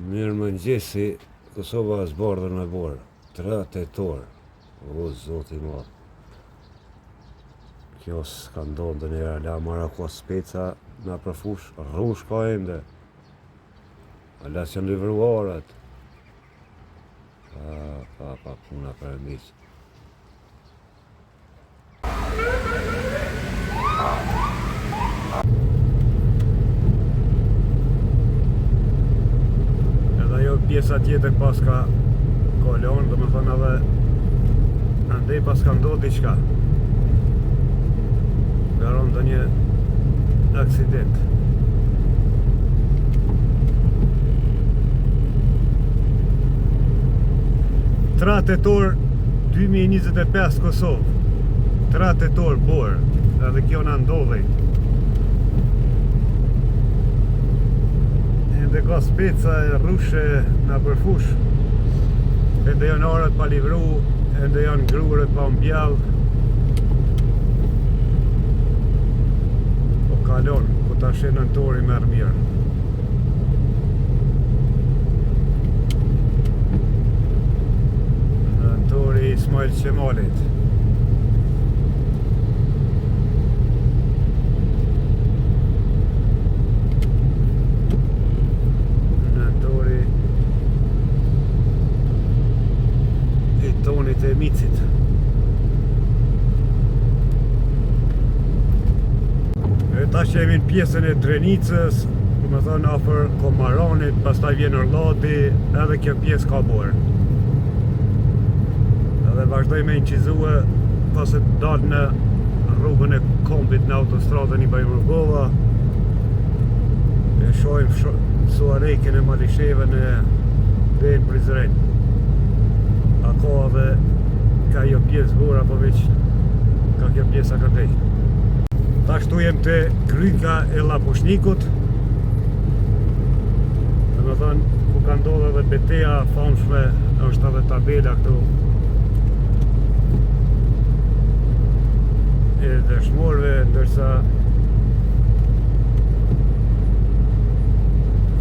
Mirëmëngjesi, Kosova është bardhër me borë, 3 tetor, o zoti madh. Kjo s'ka ndonë dhe njëra, la mara ko speca na përfush, rrush ka ende. Ala që në livruarat. Pa puna për e miqë. Pjesa tjetër pas ka kolon, dhe me thonë edhe andej pas ka ndodhë diqka. Garon dhe një aksident. Tra tetor 2025 Kosovë. 3 tetor borë, edhe kjo në ndodhej. Dhe ka speca e rrushe në përfush, ende janë arët pa livru, ende janë grurët pa mbjall. Po kalon, ku ta shenën tori merë mirë. Në tori Ismail Qemalit. Tonit e micit. E tash jemi në pjesën e Drenicës, do me thonë afër Komaranit, pastaj vjen Orllati, edhe kjo pjesë ka borë. Edhe vazhdoj me inqizue pas e dalë në rrugën e kombit në autostradën i Bajmurgova. E shojmë Suarejken e Malisheve në Vejnë Prizren. Ka dhe ka jo pjesë bora, po veç ka kjo pjesa ka tej. Ta shtu jem të kryka e Lapushnikut, dhe me thënë ku ka ndodhe dhe beteja famshme, është edhe tabela këtu e dëshmorve, ndërsa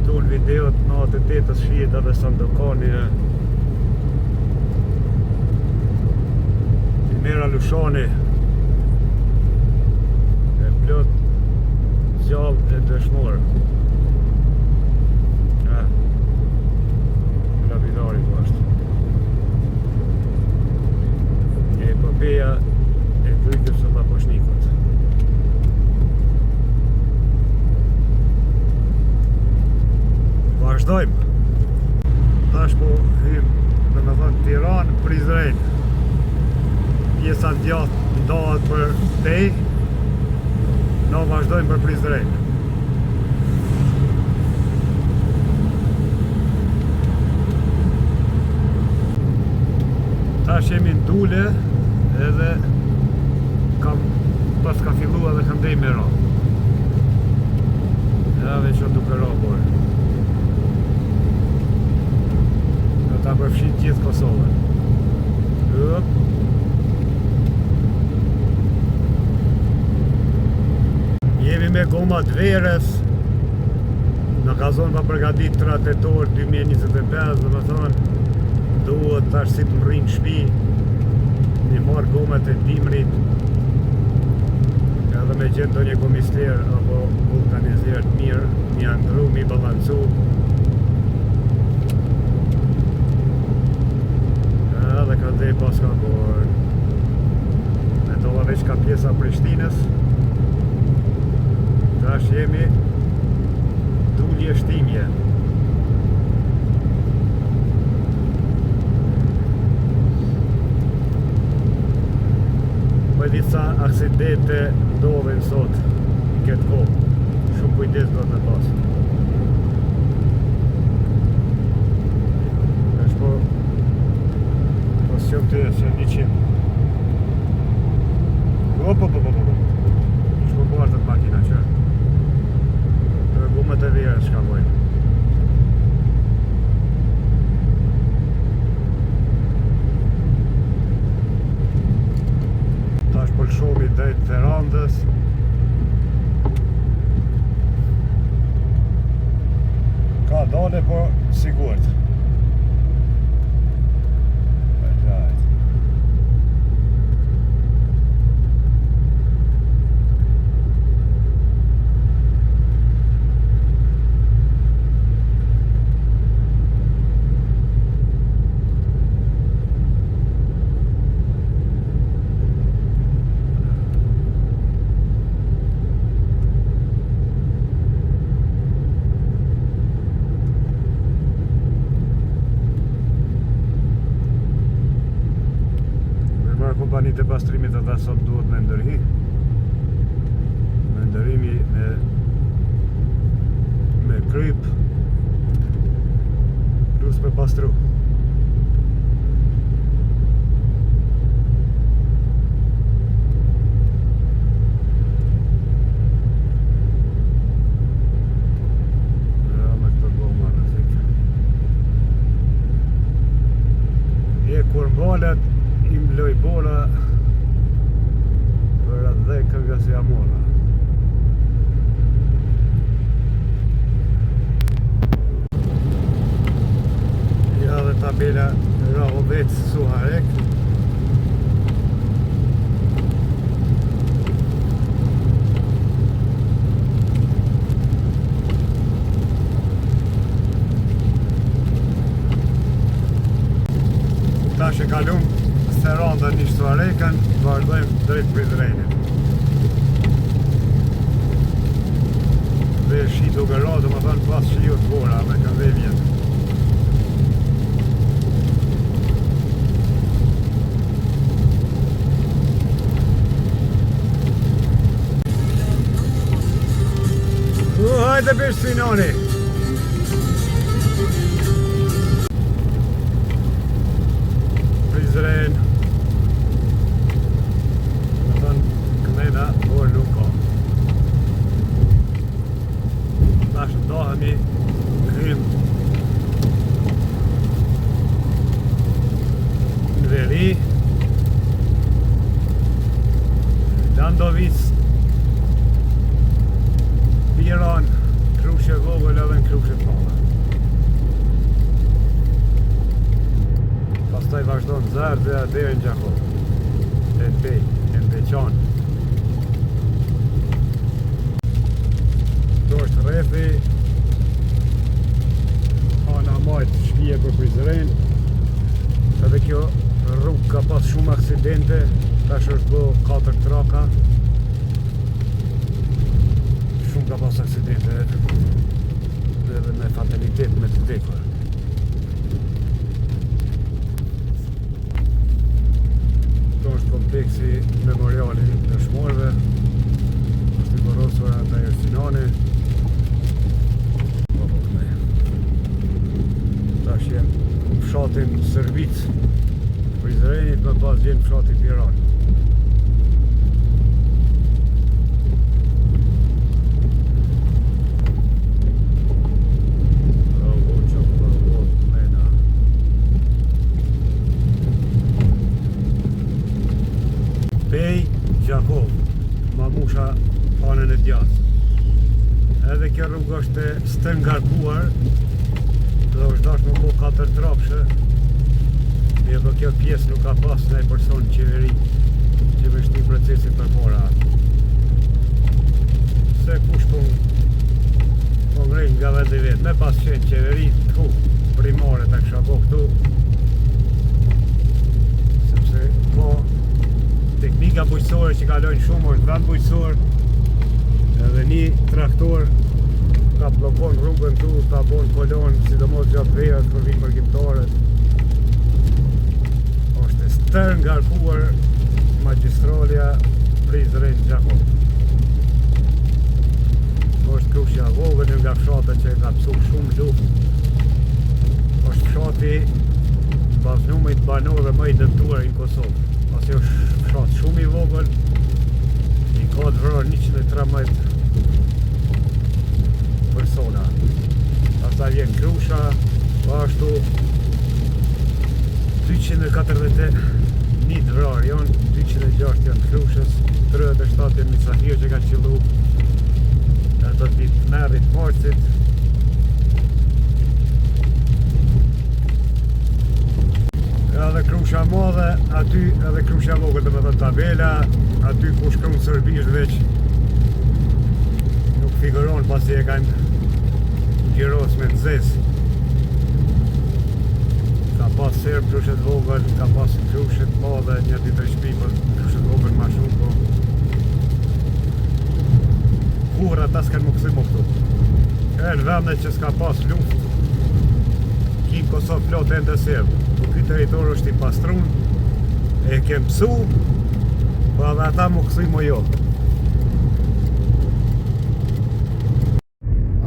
këtu në videot në atë të tetës shihet edhe Sandokani. Mera Lushani e plot gjallë e dëshmorë. Lapidari po është. E epopeja e krykës së Lapushnikut. Vazhdojmë. Tash po hym, dhe me thënë Tiranë, Prizren. Pjesa ndohet për tej, në vazhdojmë për Prizren. Tash jemi në Dule, edhe pas ka fillu edhe kam dej me ra. Edhe që duke ra borë. Në ta përfshit gjithë Kosovën. Jemi me goma të verës. Në ka zonë pa përgatit 3 tetor 2025, dhe me thonë duhet tash si të më rrinë shpi, një marë gomat e dimrit, edhe me gjithë do një komisler apo vulkanizer të mirë, një andru, mi balancu. Edhe ka dhej pas ka borë. Me dola veç ka pjesa Prishtinës. Tash jemi Dulje Shtimje. Po e disa aksidente ndodhin sot në këtë kohë. Shumë kujdes do të pas. Është po qëmë të që 100. Shko bartët makina që gumët e vjerë shka bojnë. Tash për shomi drejt Ferrandës. skandale, po sigurt. Kompanitë e pastrimit ata sot duhet me ndërhi. Me ndërhimi me kryp plus me pastru. Ja, me këto goma rëzik. Kur mbalet im loj bola për atë dhekë nga si amora. Ja dhe tabela Rahovec Suharek. Tash e kalum Seranda një Suharekën, vazhdojmë drejt Prizrenit. Dhe shi duke ra, do më thënë pas shiu të bora me këndhe vjetë. Hajde bish Sinoni! Prizren. Por nuk ka. Tash ndohemi hym në veri Landovic Piran, Krushe vogël edhe në Krushe të madhe. Pastaj vazhdon Zardë deri në Gjakov. E Pej, e Mbeqan. Do është rrethi ana majt shpije për Prizren. Edhe kjo rrugë ka pas shumë aksidente. Tash është bo 4 traka. Shumë ka pas aksidente edhe me fatalitet me të vdekur. Do është kompleksi memoriali të shmorve. Është i borosur ata e Sinoni. Tash jem fshatin Sërbic Prizrenit, më pas vjen fshati Piran. Pej Gjakov, Mamusha anën e djathtë. Edhe kjo rrugë është stëngarkuar. Dhe është dash më po 4 trapshe. Mirë, kjo pjesë nuk ka pas në e person qeveri që me shti procesit për para. Se kush po ngrin nga vendi vetë, me pas qenë qeveri këtu primare të kësha po këtu. Sepse po teknika bujqësore që kalojnë shumë është vend bujqësor. Edhe një traktor ka blokon rrugën tu, ka bon kolon, sidomos gjatë verës për vinë përgjimtarët. Është stër ngarkuar magjistralja Prizren Gjakov. Është Krushja vogël nga fshatët që ka psu shumë luftë. Është fshati baznumit banorëve më i dëmtuar në Kosovë. Pasi është fshat shumë i vogël, i ka të vrarë 113 persona. Pastaj vjen Krusha, ashtu 241 të vrarë janë, 206 janë të Krushës, 37 janë Misahir që ka qëllu, do të merrit forcit. aty edhe Krushja vogël, domethënë tabela aty ku shkruan serbisht veç nuk figuron pasi e kanë gjiros me nxez. Ka pas serb Krushet vogël, ka pas Krushet madhe, një ditë shtëpi, po Krushet vogël ma shumë, po kur ata s'kan më këthy më këtu. E në vendet që s'ka pas luft, ki Kosovë plot e ndë serb. Po ky territor është i pastrun, e kem pësu, po edhe ata më këthy më jo.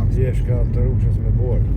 Atje shka të rushës me borë.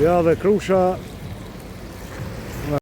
Ja, dhe Krusha